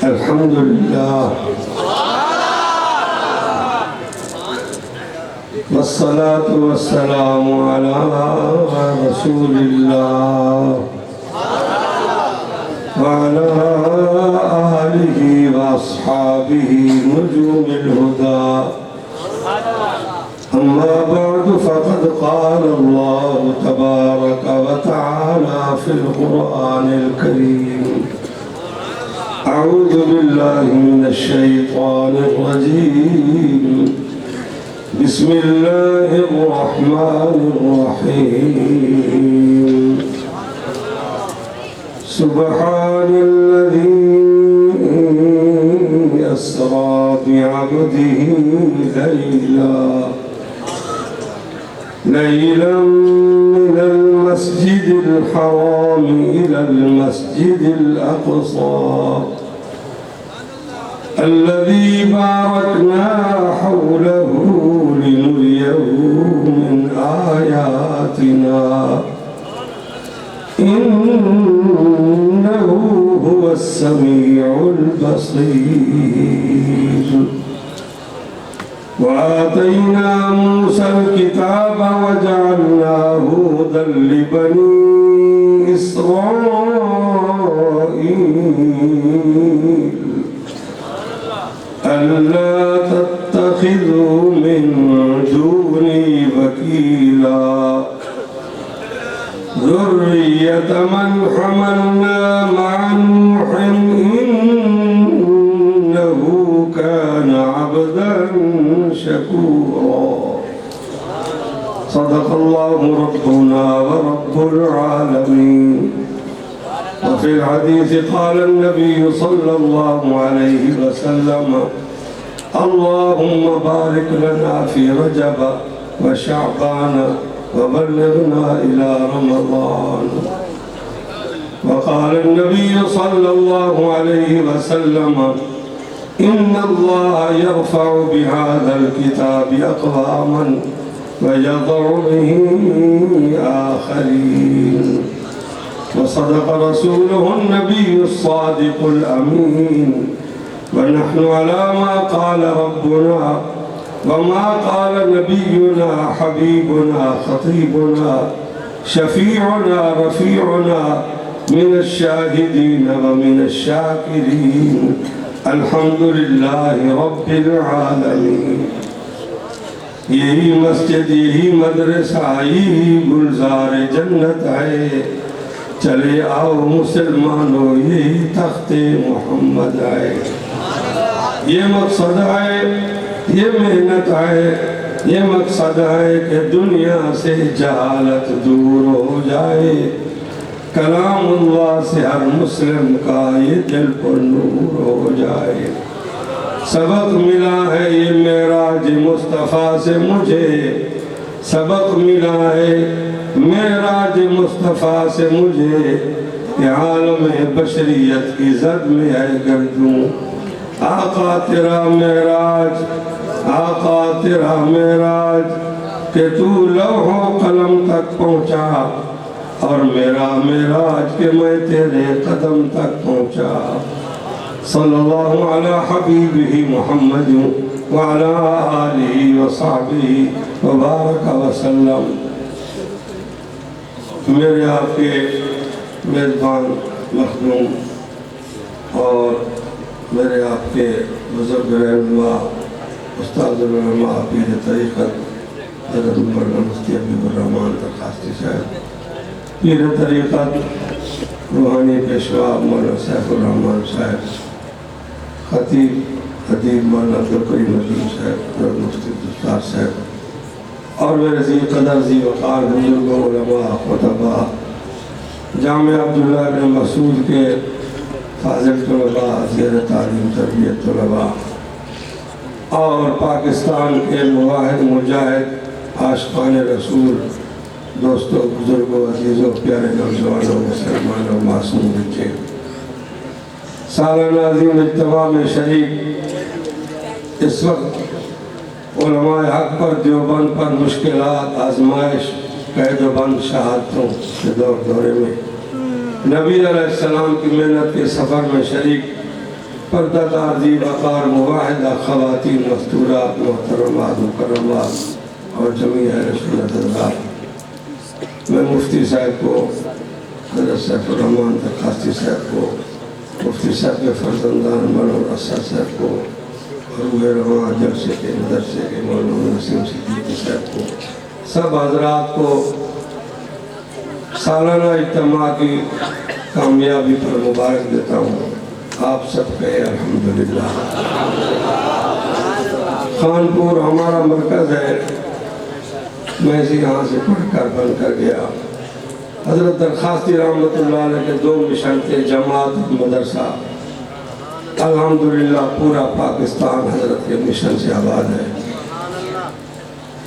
الحمد لله والصلاة والسلام على رسول الله وعلى آله وأصحابه نجوم الهدى أما بعد فقد قال الله تبارك وتعالى في القرآن الكريم أعوذ بالله من الشيطان الرجيم بسم الله الرحمن الرحيم سبحان الذي أسرى بعبده ليلا من المسجد الحرام إلى المسجد الأقصى الذي باركنا حوله لنريه من آياتنا إنه هو السميع البصير وآتينا موسى الكتاب وجعلناه هدى لبني إسرائيل ألا تتخذوا من دوني وكيلا ذرية من حملنا مع نوح إنه كان عبدا شكورا صدق الله ربنا ورب العالمين وفي الحديث قال النبي صلى الله عليه وسلم اللهم بارك لنا في رجب وشعبان وبلغنا إلى رمضان وقال النبي صلى الله عليه وسلم إن الله يرفع بهذا الكتاب أقواما ويضع به آخرين وصدق رسوله النبي الصادق الأمين ونحن على ما قال ربنا وما قال نبينا حبيبنا خطيبنا شفيعنا رفيعنا من الشاهدين ومن الشاكرين الحمد لله رب العالمين یہی مسجد یہی مدرسہ یہی گلزار جنت ہے چلے آؤ مسلمانوں یہی تخت محمد ہے یہ مقصد ہے یہ محنت ہے یہ مقصد ہے کہ دنیا سے جہالت دور ہو جائے کلام اللہ سے ہر مسلم کا یہ دل پر نور ہو جائے سبق ملا ہے یہ معراج مصطفیٰ سے مجھے سبق ملا ہے معراج مصطفیٰ سے مجھے کہ عالم بشریت کی زد میں ہے گردوں آقا تیرا معراج آقا تیرا معراج کہ تو لوح و قلم تک پہنچا اور میرا معراج کہ میں تیرے قدم تک پہنچا صلی اللہ علی حبیبہ محمد وعلی آلہ وصحبہ وبارک وسلم میرے آپ کے میزبان مخدوم اور میرے آپ کے بزرگ رہنما استاد العلماء پیر طریقت حضرت مولانا مفتی حبیب الرحمن درخواستی صاحب پیر طریقت روحانی پیشوا مولانا سیف الرحمن صاحب خطیب حدیب مولانا عبدالکریم ندیم صاحب حضرت مفتی دستار صاحب اور میرے ذی قدر ذی وقار بزرگ علماء خطبہ جامعہ عبداللہ بن مسعود کے فاضل طلباء زیر تعلیم تربیت طلباء اور پاکستان کے مواحد مجاہد عاشقان رسول دوستوں بزرگوں عزیزوں پیارے پیارے نوجوانوں مسلمانوں معصوم بچے سالانہ عظیم اجتماع میں شریک اس وقت علماء حق پر دیوبند پر مشکلات آزمائش قید و بند شہادتوں کے دورے میں نبی علیہ السلام کی محنت کے سفر میں شریک پردہ دار وقار مواحدہ خواتین مستورات محترمات مکرمات اور جمیع اہل سنت حضرات، میں مفتی صاحب کو حضرت سیف الرحمن درخواستی صاحب کو مفتی صاحب کے فرزندان مولانا اسد صاحب کو اور روح رواں جلسے کے مدرسے کے مولانا نسیم صدیقی صاحب کو سب حضرات کو سالانہ اجتماع کی کامیابی پر مبارک دیتا ہوں۔ آپ سب کہے الحمدللہ۔ خانپور ہمارا مرکز ہے، میں یہاں سے پڑھ کر بن کر گیا۔ حضرت درخواستی رحمت اللہ علیہ کے 2 مشن تھے، جماعت مدرسہ۔ الحمدللہ پورا پاکستان حضرت کے مشن سے آباد ہے،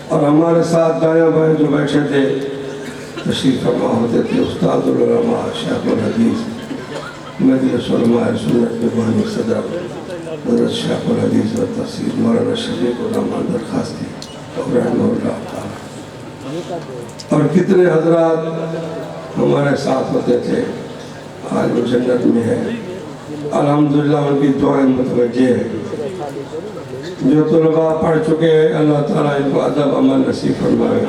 اور ہمارے ساتھ دائیں بائیں جو بیٹھے تھے تشریف فرما ہوتے تھے استاد العلماء شیخ الحدیث مجلس علماء سنت کے بانی صدر حضرت شیخ الحدیث و تفسیر مولانا شفیق الرحمن درخواستی رحمہ اللہ تعالی، اور کتنے حضرات ہمارے ساتھ ہوتے تھے، آج وہ جنت میں ہے۔ الحمدللہ ان کی دعائیں متوجہ ہے۔ جو طلباء پڑھ چکے ہیں اللہ تعالیٰ ان کو ادب عمل نصیب فرمائے۔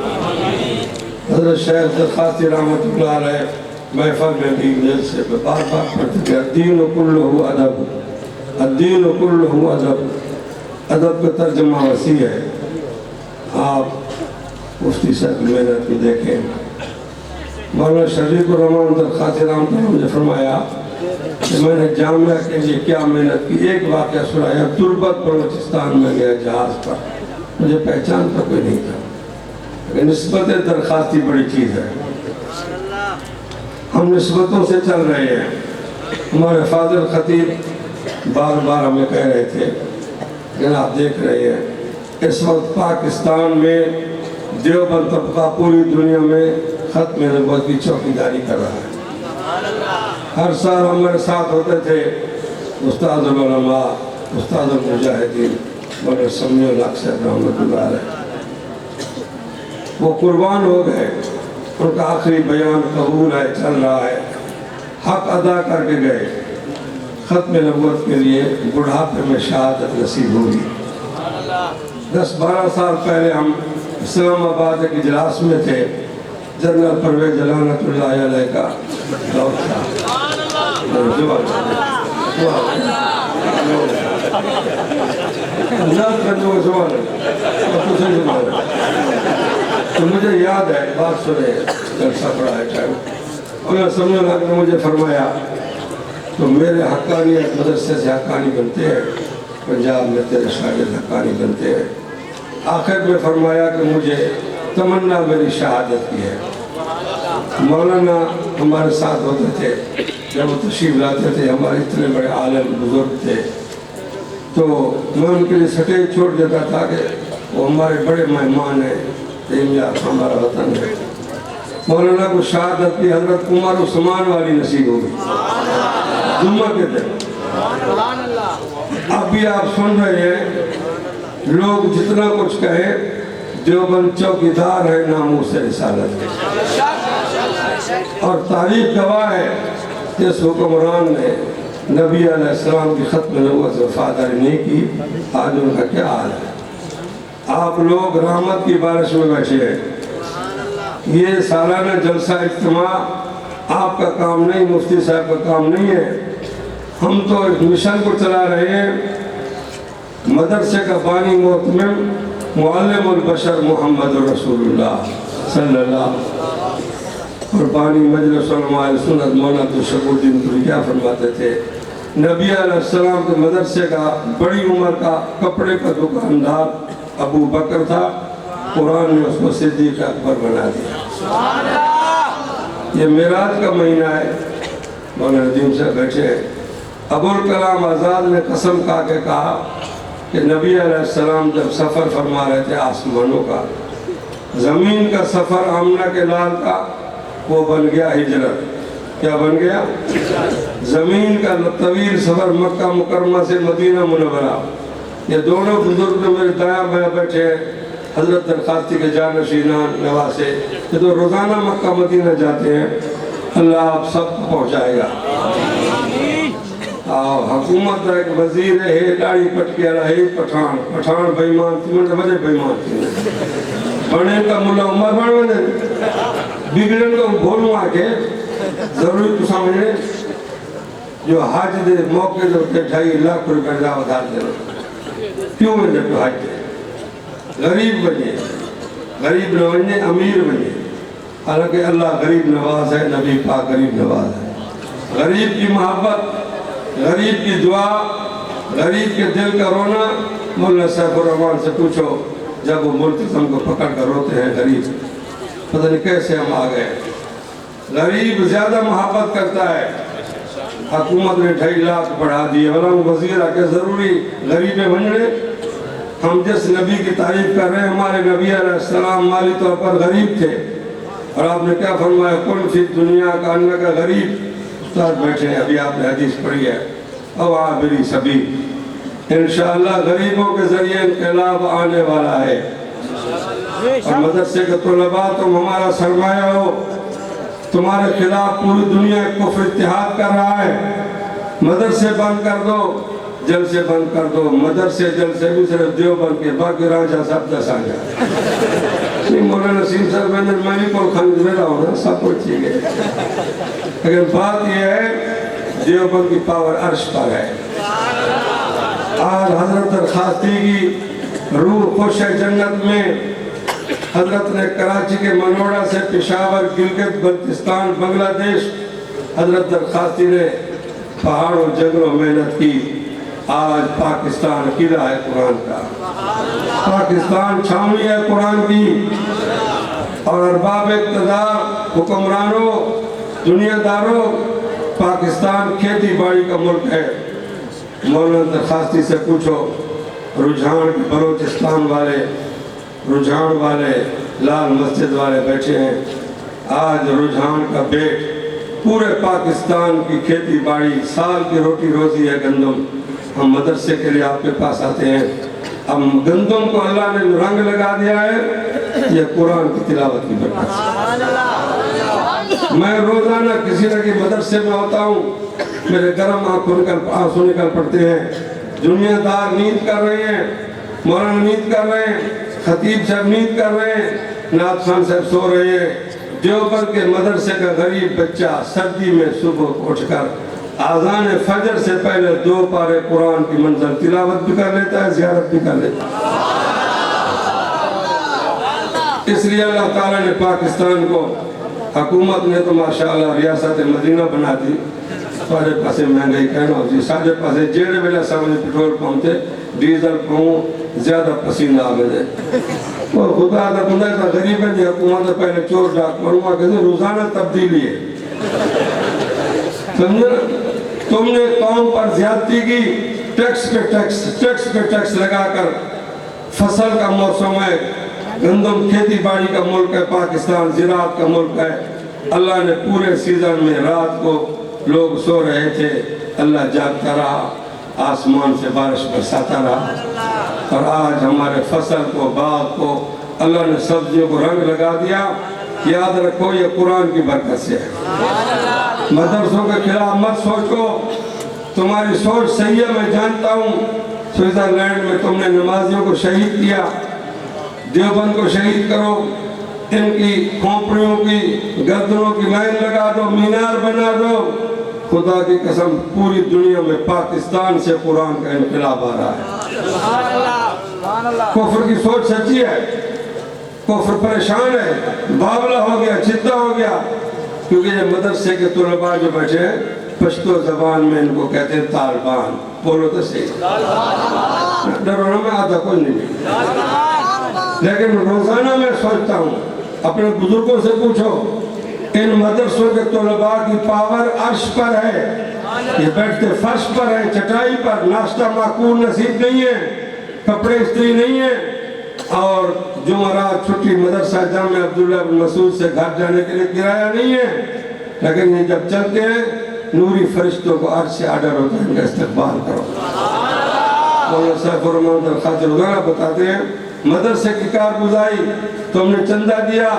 حضرت شیخ درخواستی رحمت اللہ علیہ محفل میں بھی دل سے بار بار پڑھتے تھے الدین کلہ ادب، الدین کلہ ادب۔ ادب کا ترجمہ وسیع ہے، آپ مفتی صاحب کی محنت کو دیکھیں۔ مولانا شفیق الرحمن درخواستی رحمت اللہ مجھے فرمایا کہ میں نے جامعہ کے لیے کیا محنت کی۔ ایک واقعہ سنایا، تربت بلوچستان میں گیا جہاز پر، مجھے پہچان کا کوئی نہیں تھا، لیکن نسبت درخواستی بڑی چیز ہے۔ ہم نسبتوں سے چل رہے ہیں۔ ہمارے فاضل خطیب بار بار ہمیں کہہ رہے تھے کہ آپ دیکھ رہے ہیں اس وقت پاکستان میں دیوبند طبقہ پوری دنیا میں ختم نبوت کی چوکیداری کر رہا ہے۔ ہر سال ہمارے ساتھ ہوتے تھے استاد العلماء استاد المجاہدین مولانا سمیع الحق صاحب رحمۃ اللہ علیہ، وہ قربان ہو گئے، ان کا آخری بیان قبول ہے، چل رہا ہے، حق ادا کر کے گئے۔ ختم نبوت کے لیے بڑھاپے میں شہادت نصیب ہوگی۔ 10-12 سال پہلے ہم اسلام آباد کے اجلاس میں تھے، جنرل پرویز لعنت اللہ علیہ کا دور تھا۔ تو مجھے یاد ہے، بات سنے جلسہ پڑا ہے ٹائم، انہوں نے سمیع الحق نے مجھے فرمایا تو میرے حقانیت مدرسے سے حقانی بنتے ہیں، پنجاب میں تیرے شاگرد حقانی بنتے ہیں۔ آخر میں فرمایا کہ مجھے تمنا میری شہادت کی ہے۔ مولانا ہمارے ساتھ ہوتے تھے، جب وہ تشریف لاتے تھے، ہمارے اتنے بڑے عالم بزرگ تھے، تو میں ان کے لیے سٹیج چھوڑ دیتا تھا کہ وہ ہمارے بڑے مہمان ہیں، ہمارا وطن ہے۔ مولانا کو شہادت کی حضرت عمر عثمان والی نصیب ہوگی جمعہ کے دن۔ اب بھی آپ سن رہے ہیں، لوگ جتنا کچھ کہیں، دیوبند چوکیدار ہے ناموس رسالت کے، اور تاریخ گواہ ہے کہ اس حکمران نے نبی علیہ السلام کی ختم نبوت سے وفاداری نہیں کی، آج ان کا کیا حال ہے۔ آپ لوگ رحمت کی بارش میں بیٹھے ہیں۔ یہ سالانہ جلسہ اجتماع آپ کا کام نہیں، مفتی صاحب کا کام نہیں ہے، ہم تو ایک مشن کو چلا رہے ہیں۔ مدرسے کا بانی محتمم معلم البشر محمد رسول اللہ صلی اللہ، اور بانی مجلس علماء سنت مولانا عبدالشکور الدین پوری کیا فرماتے تھے، نبی علیہ السلام کے مدرسے کا بڑی عمر کا کپڑے کا دکاندار ابو بکر تھا، قرآن نے اس کو صدیق اکبر بنا دیا۔ یہ معراج کا مہینہ ہے، مولانا ندیم سے بیٹھے ہیں۔ ابوالکلام آزاد نے قسم کھا کے کہا کہ نبی علیہ السلام جب سفر فرما رہے تھے آسمانوں کا، زمین کا سفر آمنہ کے لال کا وہ بن گیا ہجرت. کیا بن گیا؟ زمین کا طویل سفر مکہ مکرمہ سے مدینہ منورہ. یہ دونوں بزرگ میرے دایاں بایاں بیٹھے ہیں، حضرت درخواستی کے جانشینان نواسے، یہ تو روزانہ مکہ مدینہ جاتے ہیں. اللہ آپ سب کو پہنچائے گا. حکومت ایک وزیر ہے داڑھی پٹ کے رہے پٹھان بیمان تھی من وجہ بیمان تھی بڑھنے کا ملا عمر بڑھنے بگڑن کو بھولوں آکے ضروری تو سامنے جو حاج دے موقع دے 2.5 لاکھ روپے دا ودھار دے کیوں میں جب حاج دے غریب بنے غریب نہ بنے امیر بنے. حالانکہ اللہ غریب نواز ہے، نبی پاک غریب نواز ہے. غریب کی محبت، غریب کی دعا، غریب کے دل کا رونا. مولانا سیف الرحمن سے پوچھو جب وہ ملتزم کو پکڑ کر روتے ہیں غریب، پتہ نہیں کیسے ہم آ گئے. غریب زیادہ محبت کرتا ہے. حکومت نے 2.5 لاکھ بڑھا دیے، والا وزیر آ کے ضروری غریبیں بننے. ہم جس نبی کی تعریف کر رہے ہیں، ہمارے نبی علیہ السلام مالی طور پر غریب تھے، اور آپ نے کیا فرمایا؟ کن فی دنیا کا انہ کا غریب. استاد بیٹھے ہیں، ابھی آپ نے حدیث پڑھی ہے، او عابری سبیل. انشاءاللہ غریبوں کے ذریعے انقلاب آنے والا ہے. اور مدرسے کے طلباء تم ہمارا سرمایہ ہو. تمہارے خلاف پوری دنیا کفر اتحاد کر رہا ہے. مدرسے بند کر دو، جلسے بند کر دو. مدرسے جلسے بھی صرف دیوبند کے، باقی رانجھا سب 10 آ جائے. مولانا نسیم صاحب میں بھی کول خانج میں رہا ہوں نا، سب کچھ ٹھیک ہے. لیکن بات یہ ہے دیوبند کی پاور عرش پر ہے. آج حضرت درخواستی کی روح خوش ہے جنت میں. حضرت نے کراچی کے منوڑا سے پشاور، گلگت بلتستان، بنگلہ دیش، حضرت درخواستی نے پہاڑوں جنگلوں محنت کی. آج پاکستان قلعہ ہے قرآن کا، پاکستان چھاؤنی ہے قرآن کی. اور ارباب اقتدار، حکمرانوں، دنیا داروں، پاکستان کھیتی باڑی کا ملک ہے. مولانا درخواستی سے پوچھو، رجحان بلوچستان والے، رجحان والے، لال مسجد والے بیٹھے ہیں. آج رجحان کا بیٹ پورے پاکستان کی کھیتی باڑی، سال کی روٹی روزی ہے گندم. ہم مدرسے کے لیے آپ کے پاس آتے ہیں. ہم گندم کو اللہ نے رنگ لگا دیا ہے، یہ قرآن کی تلاوت کی برکت سے. میں روزانہ کسی نہ کسی مدرسے میں ہوتا ہوں، میرے گرم آنسو نکل پڑتے ہیں. دنیا دار نیند کر رہے ہیں، مولانا نیند کر رہے ہیں، خطیب صاحب نیند کر رہے ہیں، نعت خان صاحب سو رہے ہیں. دیوبند کے مدرسے کا غریب بچہ سردی میں صبح اٹھ کر آذان فجر سے پہلے 2 پارے قرآن کی منزل تلاوت بھی کر لیتا ہے، زیارت بھی کر لیتا ہے. اس لیے اللہ تعالیٰ نے پاکستان کو، حکومت نے تو ماشاءاللہ ریاست مدینہ بنا دی. سارے پاسے مہنگائی کہنا ہوتی، سارے پاسے جیڑے ویلے سامنے پیٹرول پمپتے ڈیزل پمپ زیادہ پسینہ آگے. اور خدا دا بندہ اتنا غریب ہے جی حکومت پہلے چور ڈاک کروں کہتے روزانہ تبدیلی ہے. سمجھے؟ تم نے قوم پر زیادتی کی، ٹیکس پہ ٹیکس لگا کر. فصل کا موسم ہے، گندم کھیتی باڑی کا ملک ہے پاکستان، زراعت کا ملک ہے. اللہ نے پورے سیزن میں رات کو لوگ سو رہے تھے، اللہ جاگتا رہا، آسمان سے بارش برساتا رہا. اور آج ہمارے فصل کو، باغ کو اللہ نے سبزیوں کو رنگ لگا دیا. یاد رکھو یہ قرآن کی برکت سے ہے. مدرسوں کے خلاف مت سوچو، تمہاری سوچ صحیح ہے. میں جانتا ہوں سوئٹزرلینڈ میں تم نے نمازیوں کو شہید کیا. دیوبند کو شہید کرو، ان کی کھوپڑیوں کی گردنوں کی لائن لگا دو، مینار بنا دو. خدا کی قسم پوری دنیا میں پاکستان سے قرآن کا انقلاب آ رہا ہے. کفر کی سوچ سچی ہے، کفر پریشان ہے، بابلہ ہو گیا، چدہ ہو گیا. کیونکہ یہ مدرسے کے طلباء جو بیٹھے ہیں، پشتو زبان میں ان کو کہتے ہیں طالبان. بولو تو صحیح، ڈرونا میں آتا کوئی نہیں. لیکن روزانہ میں سوچتا ہوں، اپنے بزرگوں سے پوچھو، ان مدرسوں کے طلباء کی پاور عرش پر ہے. یہ بیٹھتے فرش پر ہیں، چٹائی پر. ناشتہ معقول نصیب نہیں ہے، کپڑے استری نہیں ہیں. اور جمعرات چھٹی مدرسہ جامعہ عبداللہ بن مسعود سے گھر جانے کے لیے کرایہ نہیں ہے، لیکن یہ جب چلتے ہیں نوری فرشتوں کو عرش سے آرڈر ہوتا ہے ان کا استقبال کرو۔ مولانا سیف الرحمن خاطر روزانہ بتاتے ہیں مدرسے کی کارگزاری تم نے چندہ دیا،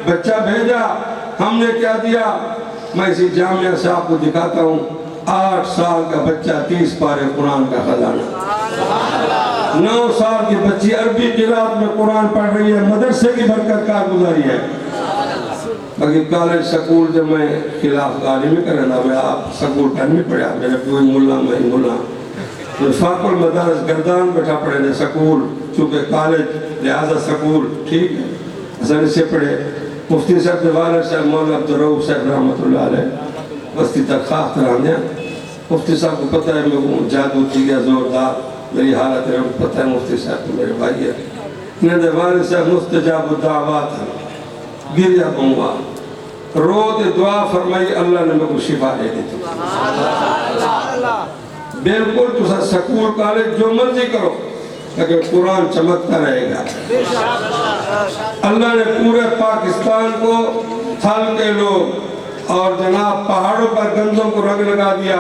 بچہ بھیجا، ہم نے کیا دیا؟ میں اسی جامعہ سے آپ کو دکھاتا ہوں 8 سال کا بچہ 30 پارے قرآن کا خزانہ، 9 سال کی بچی عربی قرات میں قرآن پڑھ رہی ہے، مدرسے کی برکت کارگزاری ہے۔ باقی کالج سکول جب میں خلاف گالی میں کرنا تھا، میں آپ سکول ٹائم میں پڑھا، میرے کوئی ملا میں ملا وفاق المدارس گردان بیٹھا پڑھے تھے سکول، چونکہ کالج لہذا سکول ٹھیک ہے حسن سے پڑھے۔ مفتی صاحب کے والد صاحب مولانا عبدالرؤف صاحب رحمۃ اللہ علیہ بستی ترخواست رہنے، مفتی صاحب کو پتہ ہے میں جادو تھی گیا زوردار، میری حالت ہے پتہ ہے مفتی صاحب کو میرے بھائی ہے، انہیں والد صاحب مستجاب الدعوات ہیں، گریا بہوا روت دعا فرمائی، اللہ نے مجھے شفا دے دی۔ بالکل تو سکول کالج جو مرضی کرو لیکن قرآن چمکتا رہے گا۔ اللہ نے پورے پاکستان کو تھل کے لوگ اور جناب پہاڑوں پر گندوں کو رنگ لگا دیا،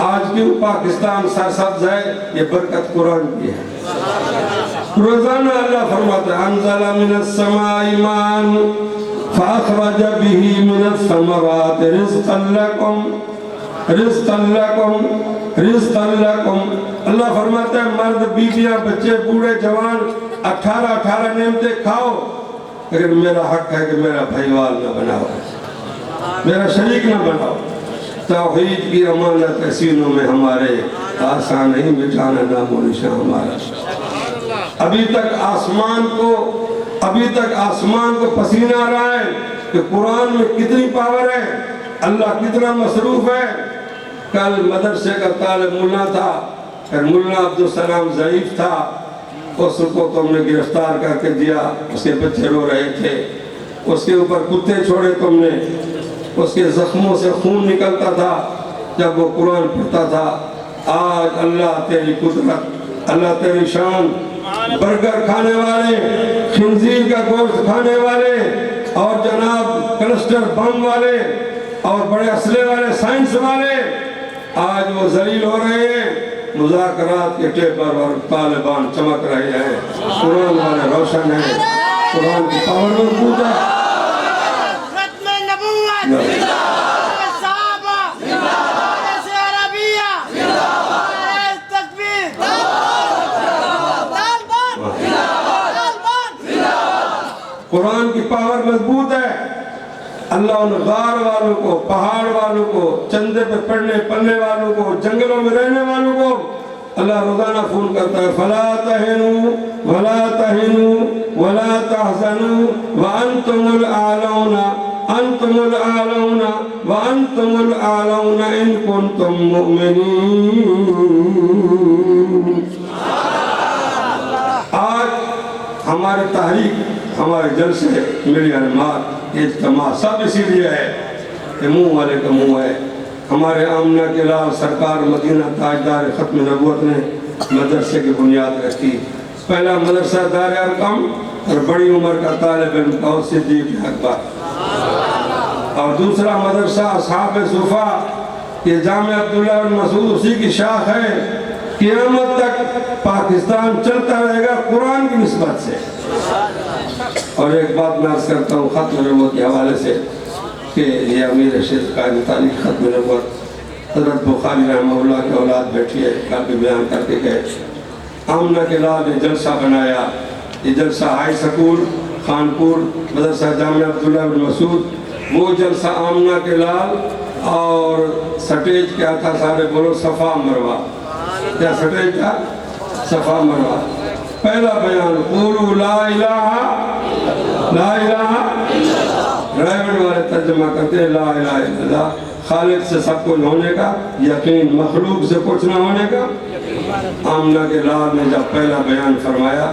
آج کیوں پاکستان سرسبز ہے؟ یہ برکت قرآن کی ہے۔ روزانہ اللہ فرماتا ہے انزل من السماء ماء فاخرج به من الثمرات رزقا لكم رزقا لكم رزقا لكم۔ اللہ فرماتا ہے مرد بیویاں بچے بوڑھے جوان 18 نعمتیں کھاؤ، لیکن میرا حق ہے کہ میرا بھائیوال نہ بناؤ، میرا شریک نہ بناؤ۔ توحید کی امانت سینوں میں ہمارے آسان نہیں مٹانا نام و نشان ہمارا۔ ابھی تک آسمان کو پسینہ آ رہا ہے کہ قرآن میں کتنی پاور ہے، اللہ کتنا مصروف ہے۔ کل مدرسے کا طالب ملا تھا، پھر ملا عبدالسلام ضعیف تھا، اس کو تم نے گرفتار کر کے دیا، اس کے بچے رو رہے تھے، اس کے اوپر کتے چھوڑے تم نے، اس کے زخموں سے خون نکلتا تھا جب وہ قرآن پڑھتا تھا۔ آج اللہ تیری قدرت، اللہ تیری شان، برگر کھانے والے، خنزیر کا گوشت کھانے والے اور جناب کلسٹر بم والے اور بڑے اسلحے والے سائنس والے آج وہ ذلیل ہو رہے ہیں، مذاکرات کے ٹیبل اور طالبان چمک رہے ہیں، قرآن والے روشن ہیں، قرآن کی پاور موجود ہے۔ ختم نبوت، صحابہ، عربیہ، تکبیر، قرآن کی پاور مضبوط ہے۔ اللہ ان غار والوں کو، پہاڑ والوں کو، چندے پہ پڑھنے والوں کو، جنگلوں میں رہنے والوں کو اللہ روزانہ فون کرتا ہے فَلَا تَهِنُوا وَلَا تَهِنُوا وَلَا تَحْزَنُوا وَأَنْتُمُ الْأَعْلَوْنَ أَنْتُمُ الْأَعْلَوْنَ وَأَنْتُمُ الْأَعْلَوْنَ إِن كُنتُم مُؤْمِنِينَ۔ آج ہماری تحریک، ہمارے جلسے، میری علمات، اجتماع سب اسی لیے ہے کہ منہ والے کا منہ ہے۔ ہمارے آمنہ کے لال سرکار مدینہ تاجدار ختم نبوت نے مدرسے کی بنیاد رکھی۔ پہلا مدرسہ دار ارقم اور بڑی عمر کا طالب علم قوس صدیق اکبر، اور دوسرا مدرسہ اصحاب صفا، یہ جامعہ عبداللہ بن مسعود اسی کی شاخ ہے۔ قیامت تک پاکستان چلتا رہے گا قرآن کی نسبت سے۔ اور ایک بات میں عرض کرتا ہوں ختم نبوت کے حوالے سے کہ یہ امیر رشید قائم تاریخ ختم نبوت حضرت بخاری رحمہ اللہ کے اولاد بیٹھی ہے، کل بھی بیان کر کے گئے۔ آمنہ کے لال نے جلسہ بنایا، یہ جلسہ ہائی سکول خانپور مدرسہ جامعہ عبداللہ بن مسعود، وہ جلسہ آمنہ کے لال، اور سٹیج کیا تھا سارے بولو صفا مروہ، کیا سٹیج تھا؟ صفا مروہ۔ پہلا بیان قولوا لا الہ لا الہ، ڈرائیور والے ترجمہ کرتے ہیں لا الہ الا اللہ، خالق سے سب کچھ ہونے کا یقین، مخلوق سے کچھ نہ ہونے کا۔ آمنہ کے لال نے جب پہلا بیان فرمایا،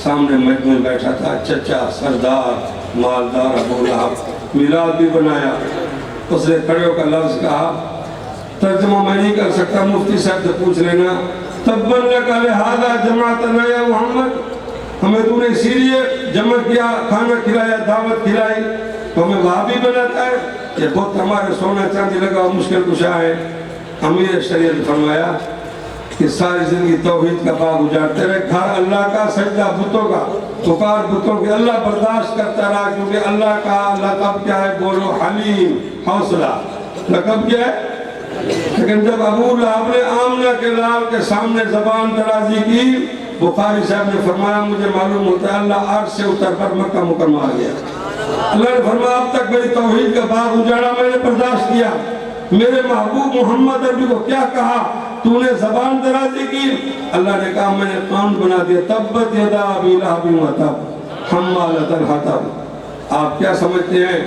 سامنے مجمع بیٹھا تھا چچا سردار مالدار ابو لہب، میلاد بھی بنایا۔ اس نے کھڑے ہو کر لفظ کہا، ترجمہ میں نہیں کر سکتا، مفتی صاحب سے پوچھ لینا، تبن لک لہذا جماعتنا یا محمد، ہمیں تو نے اسی لیے جمع کیا، کھانا کھلایا، دعوت کھلائی، تو ہمیں وہابی بناتا ہے؟ یہ بت ہمارے سونا چاندی لگا مشکل کشا ہے۔ امیر شریعت فرمایا کہ ساری زندگی توحید کا باغ اجاڑتے رہے، گھر اللہ کا، سجدہ بتوں کا، پکار بتوں کے، اللہ برداشت کرتا رہا، کیونکہ اللہ کا لقب کیا ہے؟ بولو حلیم، حوصلہ، لقب کیا ہے؟ لیکن جب ابو لہب نے آمنہ کے لال کے سامنے زبان درازی کی، بخاری صاحب نے فرمایا مجھے معلوم ہوتا ہے اللہ عرش سے اتر کر مکہ مکرمہ آ گیا۔ اللہ نے فرمایا اب تک میری توحید کا باغ اجاڑا، میں نے برداشت کیا، میرے محبوب محمد عربی کو کیا کہا؟ تو نے زبان درازی کی، اللہ نے کہا میں نے قانون بنا دیا، تبت یدا ابی لہب وتب حمالۃ الحطب۔ آپ کیا سمجھتے ہیں؟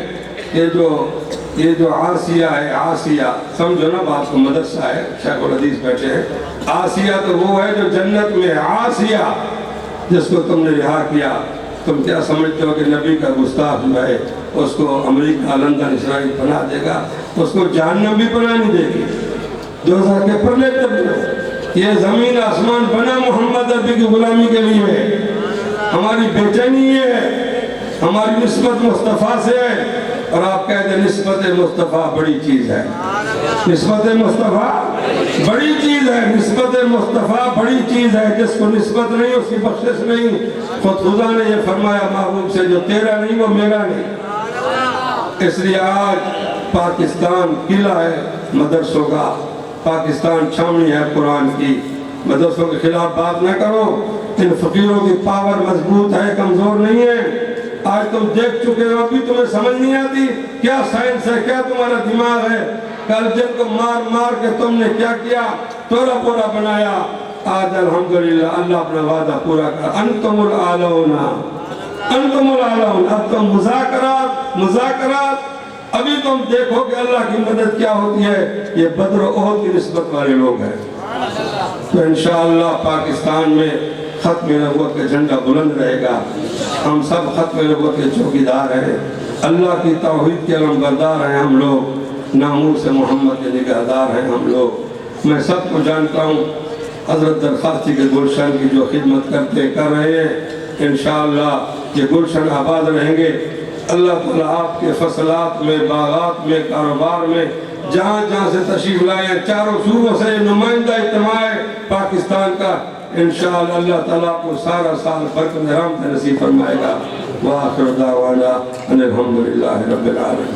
یہ جو عاصیہ ہے، عاصیہ سمجھو نا بات کو، مدرسہ ہے، شیخ الحدیث بیٹھے ہیں، عاصیہ تو وہ ہے جو جنت میں ہے، عاصیہ جس کو تم نے رہا کیا۔ تم کیا سمجھتے ہو کہ نبی کا گستاخ جو ہے اس کو امریکہ، لندن، اسرائیل پناہ دے گا؟ اس کو جہنم بھی پناہ نہیں دے گی، دوزخ کے پرلے تک۔ یہ زمین آسمان بنا محمد عربی کی غلامی کے لیے ہے۔ ہماری بےچینی یہ ہے، ہماری نسبت مصطفیٰ سے ہے، اور آپ کہتے ہیں نسبت مصطفیٰ بڑی چیز ہے۔ نسبت مصطفیٰ بڑی چیز ہے، نسبت مصطفیٰ بڑی چیز ہے۔ جس کو نسبت نہیں اس کی بخشش نہیں۔ خود خدا نے یہ فرمایا محبوب سے، جو تیرا نہیں وہ میرا نہیں۔ اس لیے آج پاکستان قلعہ ہے مدرسوں کا، پاکستان چھاؤنی ہے قرآن کی۔ مدرسوں کے خلاف بات نہ کرو، ان فقیروں کی پاور مضبوط ہے، کمزور نہیں ہے۔ آج تم دیکھ چکے ہو، ابھی تمہیں سمجھ نہیں آتی کیا سائنس ہے، کیا تمہارا دماغ ہے۔ کل جن کو مار مار کے تم نے کیا کیا، توڑا پورا بنایا۔ آج الحمدللہ اللہ اپنا وعدہ پورا کر، انتم الاعلون، انتم الاعلون۔ اب تم مذاکرات، ابھی تم دیکھو کہ اللہ کی مدد کیا ہوتی ہے۔ یہ بدر و احد کی نسبت والے لوگ ہیں۔ تو انشاءاللہ پاکستان میں ختم نبوت کا جھنڈا بلند رہے گا۔ ہم سب ختم نبوت کے چوکیدار ہیں، اللہ کی توحید کے علمبردار ہیں ہم لوگ، ناموس محمد کے نگہدار ہیں ہم لوگ۔ میں سب کو جانتا ہوں، حضرت درخواستی کے گلشن کی جو خدمت کر رہے ہیں، انشاءاللہ یہ گلشن آباد رہیں گے۔ اللہ تعالیٰ آپ کے فصلات میں، باغات میں، کاروبار میں، جہاں جہاں سے تشریف لائے ہیں، چاروں صوبوں سے نمائندہ اجتماع ہے پاکستان کا، انشاءاللہ اللہ تعالیٰ کو سارا سال برکت رحمت نصیب فرمائے گا۔ وآخر دعوانا ان الحمدللہ رب العالمین۔